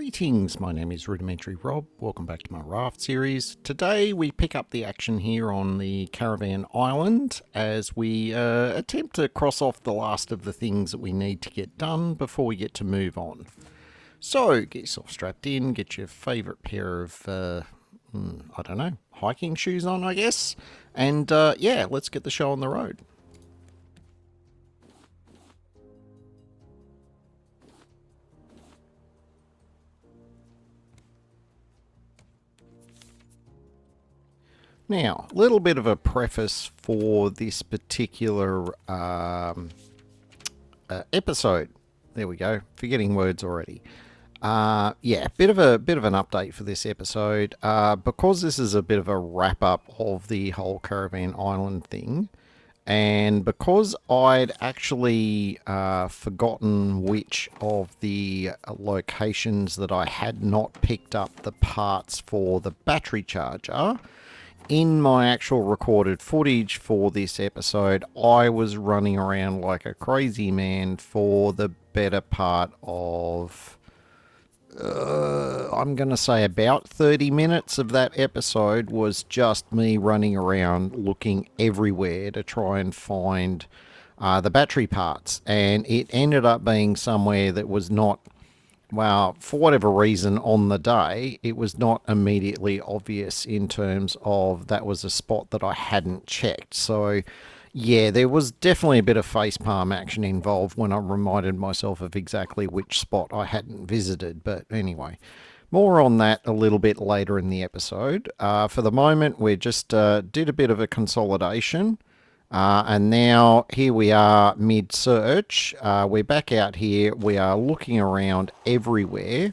Greetings, my name is Rudimentary Rob. Welcome back to my Raft series. Today we pick up the action here on the Caravan Island as we attempt to cross off the last of the things that we need to get done before we get to move on. So get yourself strapped in, get your favourite pair of, I don't know, hiking shoes on, I guess. And yeah, let's get the show on the road. Now, a little bit of a preface for this particular episode. There we go. Forgetting words already. Yeah, bit of an update for this episode. Because this is a bit of a wrap up of the whole Caravan Island thing, and because I'd actually forgotten which of the locations that I had not picked up the parts for the battery charger. In my actual recorded footage for this episode, I was running around like a crazy man for the better part of, I'm going to say about 30 minutes of that episode was just me running around looking everywhere to try and find the battery parts. And it ended up being somewhere that was not, well, for whatever reason on the day, it was not immediately obvious in terms of that was a spot that I hadn't checked. So, yeah, there was definitely a bit of facepalm action involved when I reminded myself of exactly which spot I hadn't visited. But anyway, more on that a little bit later in the episode. For the moment, we just did a bit of a consolidation. And now here we are mid-search. We're back out here. We are looking around everywhere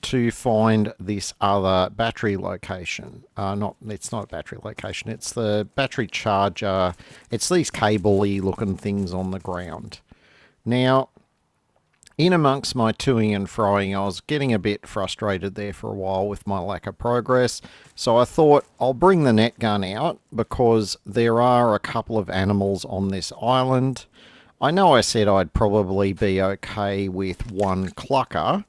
to find this other battery location. It's not a battery location. It's the battery charger. It's these cable-y looking things on the ground. Now, in amongst my toing and froing, I was getting a bit frustrated there for a while with my lack of progress. So I thought I'll bring the net gun out because there are a couple of animals on this island. I know I said I'd probably be okay with one clucker,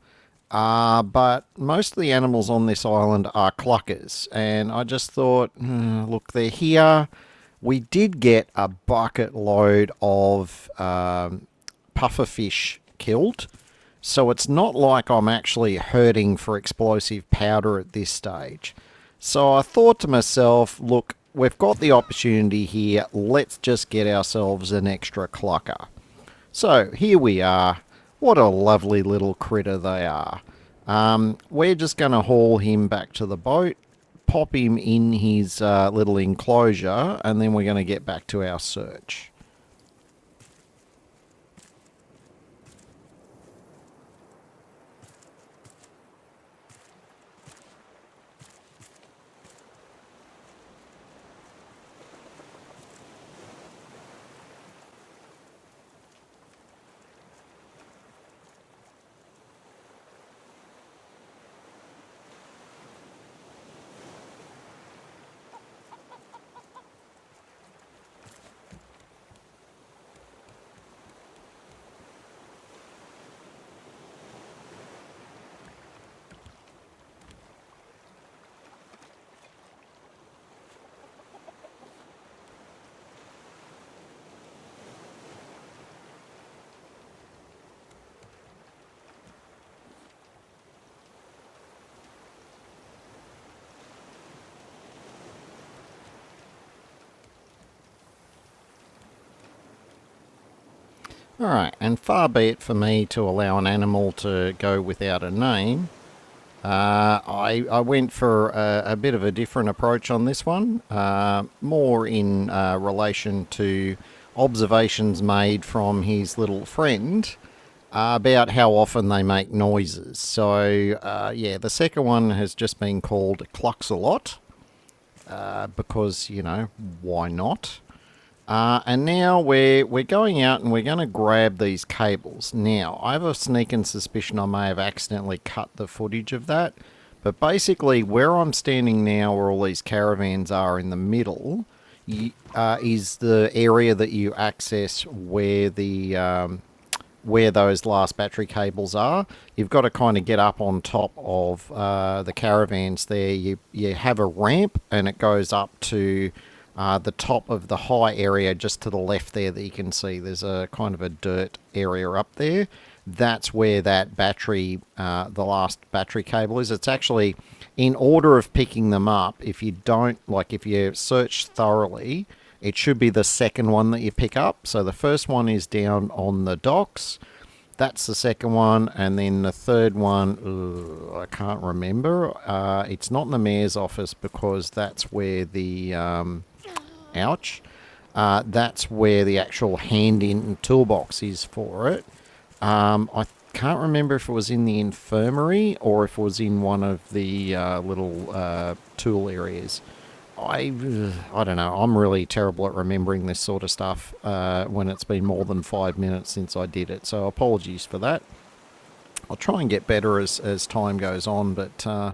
but most of the animals on this island are cluckers. And I just thought, look, they're here. We did get a bucket load of pufferfish killed, so it's not like I'm actually hurting for explosive powder at this stage. So I thought to myself, look, we've got the opportunity here, let's just get ourselves an extra clucker. So here we are. What a lovely little critter they are. We're just going to haul him back to the boat, pop him in his little enclosure, and then we're going to get back to our search. Alright, and far be it for me to allow an animal to go without a name. I went for a bit of a different approach on this one, more in relation to observations made from his little friend about how often they make noises. So, yeah, the second one has just been called Clucks a Lot, because, you know, why not? And now we're going out and we're going to grab these cables. Now, I have a sneaking suspicion I may have accidentally cut the footage of that. But basically, where I'm standing now, where all these caravans are in the middle, is the area that you access where the where those last battery cables are. You've got to kind of get up on top of the caravans there. You have a ramp and it goes up to the top of the high area just to the left there that you can see. There's a kind of a dirt area up there. That's where that battery, the last battery cable is. It's actually in order of picking them up. If you don't, like if you search thoroughly, it should be the second one that you pick up. So the first one is down on the docks. That's the second one. And then the third one, I can't remember. It's not in the mayor's office because that's where the, ouch, that's where the actual hand-in toolbox is for it. I can't remember if it was in the infirmary or if it was in one of the little tool areas. I don't know. I'm really terrible at remembering this sort of stuff when it's been more than 5 minutes since I did it. So apologies for that. I'll try and get better as time goes on, but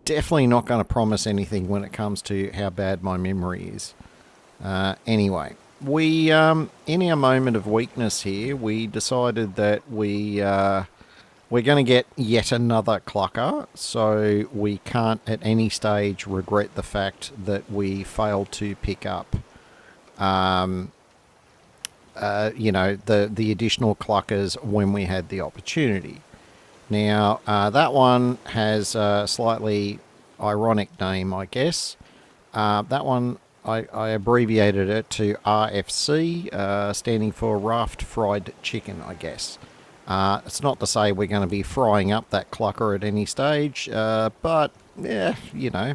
definitely not going to promise anything when it comes to how bad my memory is. Anyway, we in our moment of weakness here, we decided that we're going to get yet another clucker, so we can't at any stage regret the fact that we failed to pick up, the additional cluckers when we had the opportunity. Now, that one has a slightly ironic name, I guess. That one, I abbreviated it to RFC, standing for Raft Fried Chicken, I guess. It's not to say we're going to be frying up that clucker at any stage, but, yeah,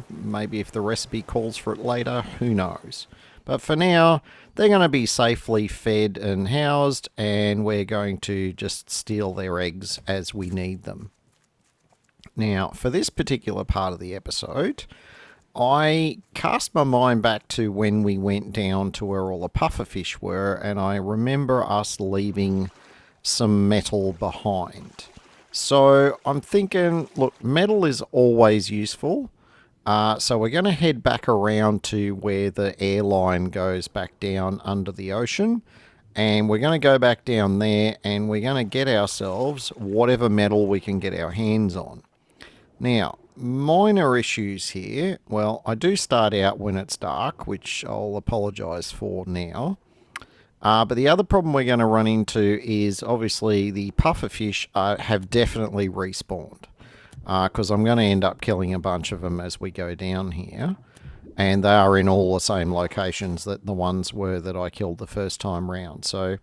maybe if the recipe calls for it later, who knows. But for now, they're going to be safely fed and housed, and we're going to just steal their eggs as we need them. Now, for this particular part of the episode, I cast my mind back to when we went down to where all the pufferfish were, and I remember us leaving some metal behind. So I'm thinking, look, metal is always useful. So we're going to head back around to where the airline goes back down under the ocean. And we're going to go back down there and we're going to get ourselves whatever metal we can get our hands on. Now, minor issues here. Well, I do start out when it's dark, which I'll apologise for now. But the other problem we're going to run into is obviously the pufferfish have definitely respawned. Because I'm going to end up killing a bunch of them as we go down here. And they are in all the same locations that the ones were that I killed the first time round. So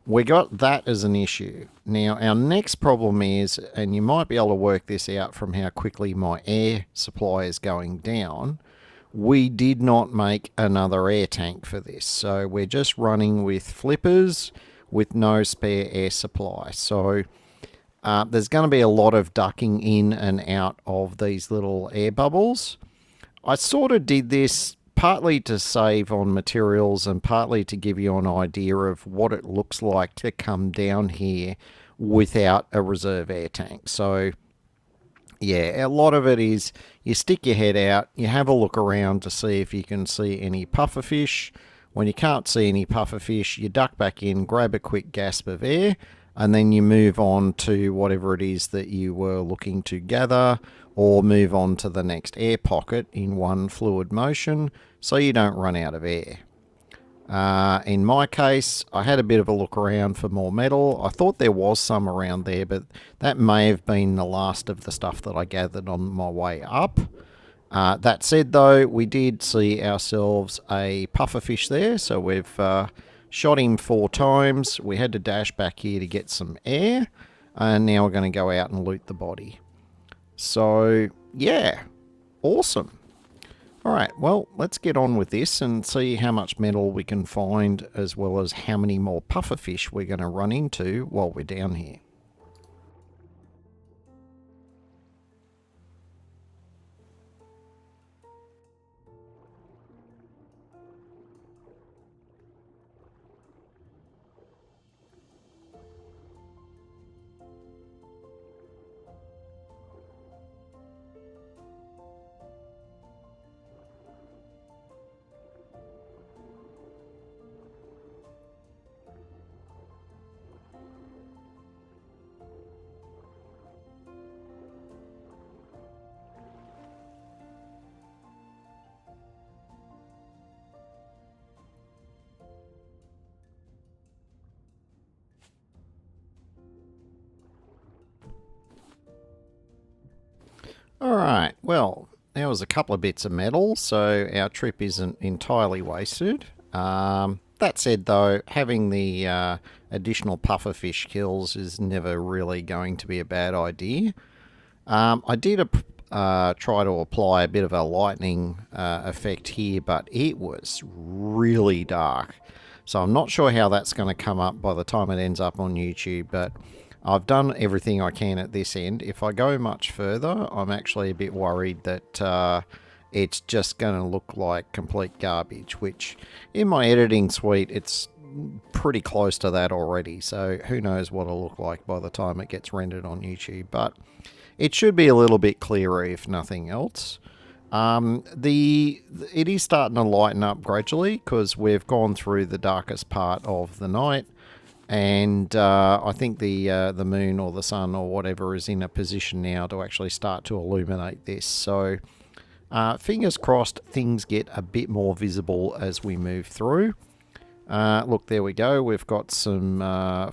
we got that as an issue. Now, our next problem is, and you might be able to work this out from how quickly my air supply is going down, we did not make another air tank for this. So we're just running with flippers with no spare air supply. So there's going to be a lot of ducking in and out of these little air bubbles. I sort of did this partly to save on materials and partly to give you an idea of what it looks like to come down here without a reserve air tank. So yeah, a lot of it is you stick your head out, you have a look around to see if you can see any pufferfish. When you can't see any pufferfish, you duck back in, grab a quick gasp of air, and then you move on to whatever it is that you were looking to gather, or move on to the next air pocket in one fluid motion so you don't run out of air. In my case, I had a bit of a look around for more metal. I thought there was some around there, but that may have been the last of the stuff that I gathered on my way up. That said, though, we did see ourselves a pufferfish there, so we've shot him 4 times. We had to dash back here to get some air, and now we're going to go out and loot the body. So, yeah, awesome. Alright, well, let's get on with this and see how much metal we can find, as well as how many more pufferfish we're going to run into while we're down here. Well, there was a couple of bits of metal, so our trip isn't entirely wasted. That said, though, having the additional pufferfish kills is never really going to be a bad idea. I did try to apply a bit of a lightning effect here, but it was really dark. So I'm not sure how that's going to come up by the time it ends up on YouTube, but I've done everything I can at this end. If I go much further, I'm actually a bit worried that it's just going to look like complete garbage, which in my editing suite, it's pretty close to that already. So who knows what it'll look like by the time it gets rendered on YouTube. But it should be a little bit clearer, if nothing else. It is starting to lighten up gradually because we've gone through the darkest part of the night, and I think the moon or the sun or whatever is in a position now to actually start to illuminate this. So fingers crossed, things get a bit more visible as we move through. Look, there we go. We've got some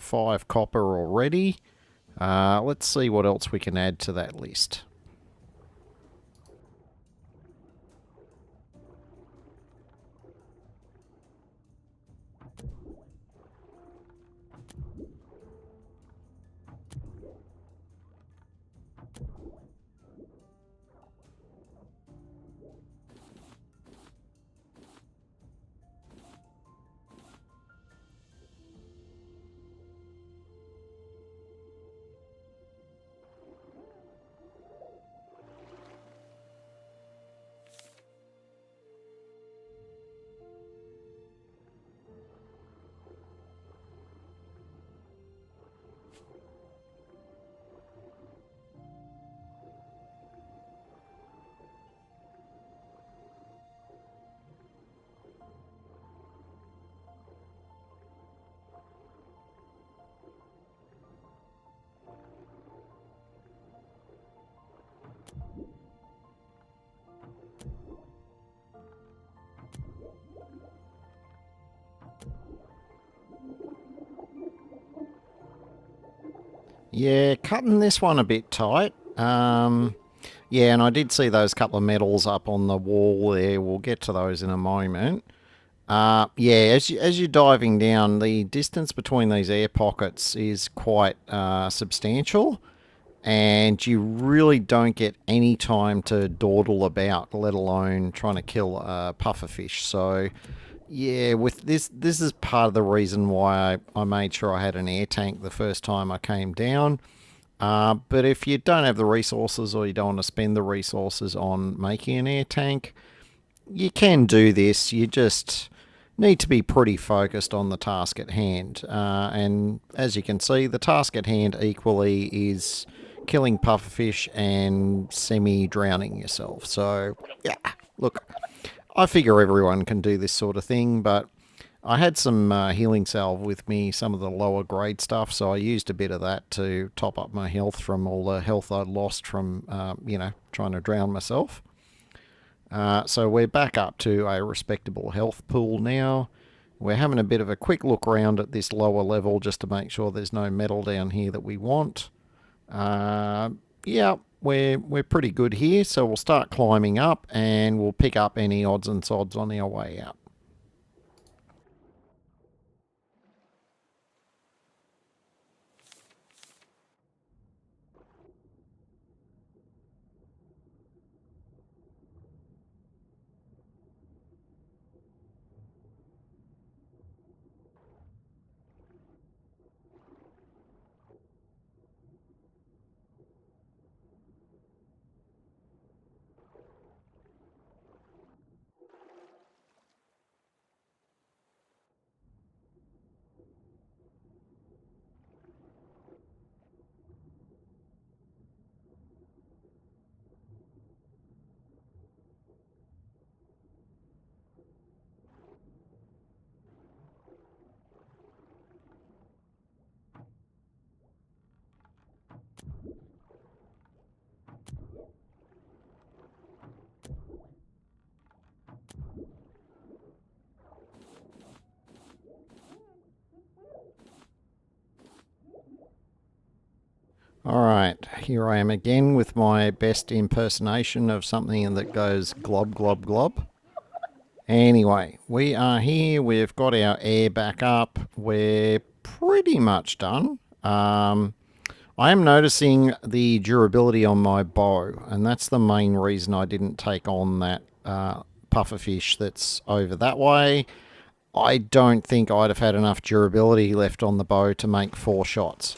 5 copper already. Let's see what else we can add to that list. Yeah, cutting this one a bit tight. Yeah, and I did see those couple of medals up on the wall there. We'll get to those in a moment. Yeah, as you're diving down, the distance between these air pockets is quite substantial, and you really don't get any time to dawdle about, let alone trying to kill a pufferfish. So, yeah, with this is part of the reason why I made sure I had an air tank the first time I came down. But if you don't have the resources or you don't want to spend the resources on making an air tank, you can do this. You just need to be pretty focused on the task at hand. And as you can see, the task at hand equally is killing pufferfish and semi-drowning yourself. So, yeah, look, I figure everyone can do this sort of thing, but I had some healing salve with me, some of the lower grade stuff, so I used a bit of that to top up my health from all the health I'd lost from, trying to drown myself. So we're back up to a respectable health pool now. We're having a bit of a quick look around at this lower level just to make sure there's no metal down here that we want. Yeah, we're pretty good here, so we'll start climbing up and we'll pick up any odds and sods on our way out. Alright, here I am again with my best impersonation of something that goes glob, glob, glob. Anyway, we are here. We've got our air back up. We're pretty much done. I am noticing the durability on my bow, and that's the main reason I didn't take on that pufferfish that's over that way. I don't think I'd have had enough durability left on the bow to make 4 shots.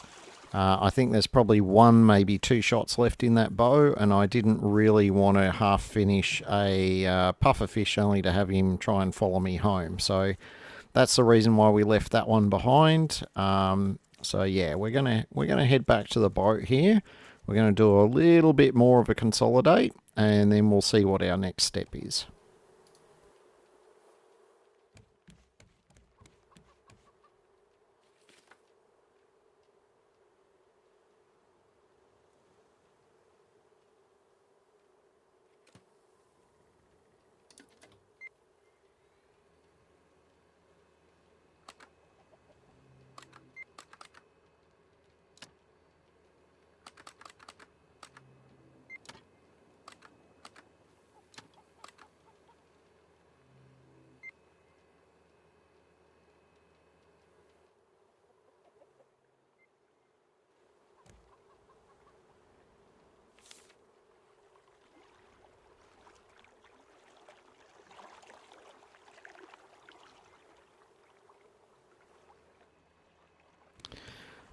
I think there's probably 1, maybe 2 shots left in that bow, and I didn't really want to half finish a pufferfish only to have him try and follow me home. So that's the reason why we left that one behind. So yeah, we're gonna head back to the boat here. We're gonna do a little bit more of a consolidate, and then we'll see what our next step is.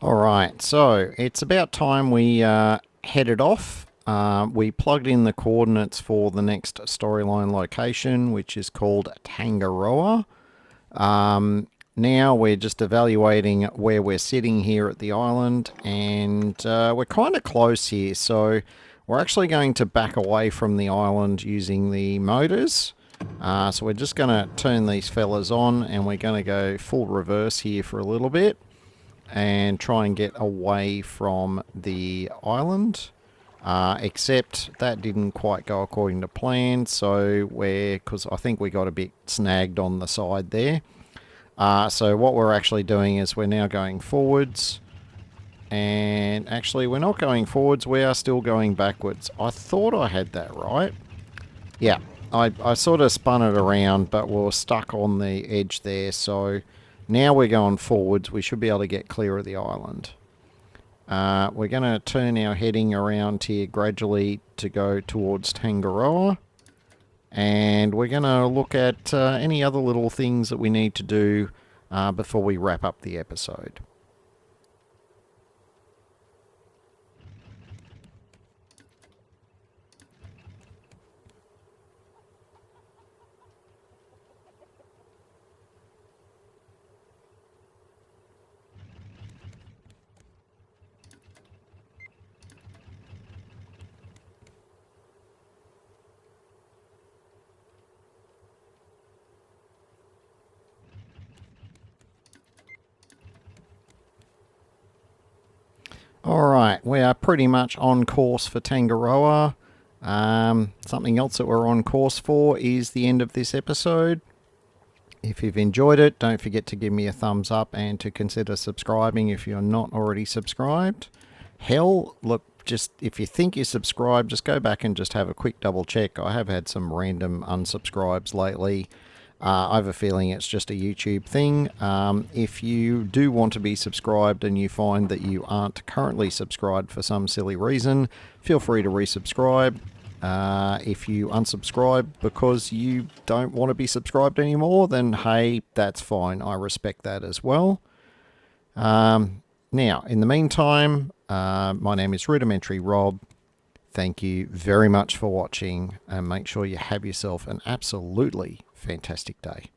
Alright, so it's about time we headed off. We plugged in the coordinates for the next storyline location, which is called Tangaroa. Now we're just evaluating where we're sitting here at the island, and we're kind of close here, so we're actually going to back away from the island using the motors. So we're just going to turn these fellas on, and we're going to go full reverse here for a little bit and try and get away from the island. Except that didn't quite go according to plan, so because I think we got a bit snagged on the side there. So what we're actually doing is we're now going forwards, and actually we're not going forwards, we are still going backwards. I thought I had that right. Yeah, I sort of spun it around, but we were stuck on the edge there, so now we're going forwards. We should be able to get clear of the island. We're going to turn our heading around here gradually to go towards Tangaroa. And we're going to look at any other little things that we need to do before we wrap up the episode. Alright, we are pretty much on course for Tangaroa. Something else that we're on course for is the end of this episode. If you've enjoyed it, don't forget to give me a thumbs up and to consider subscribing if you're not already subscribed. Hell, look, just if you think you're subscribed, just go back and just have a quick double check. I have had some random unsubscribes lately. I have a feeling it's just a YouTube thing. If you do want to be subscribed and you find that you aren't currently subscribed for some silly reason, feel free to resubscribe. If you unsubscribe because you don't want to be subscribed anymore, then hey, that's fine. I respect that as well. Now, in the meantime, my name is Rudimentary Rob. Thank you very much for watching, and make sure you have yourself an absolutely fantastic day.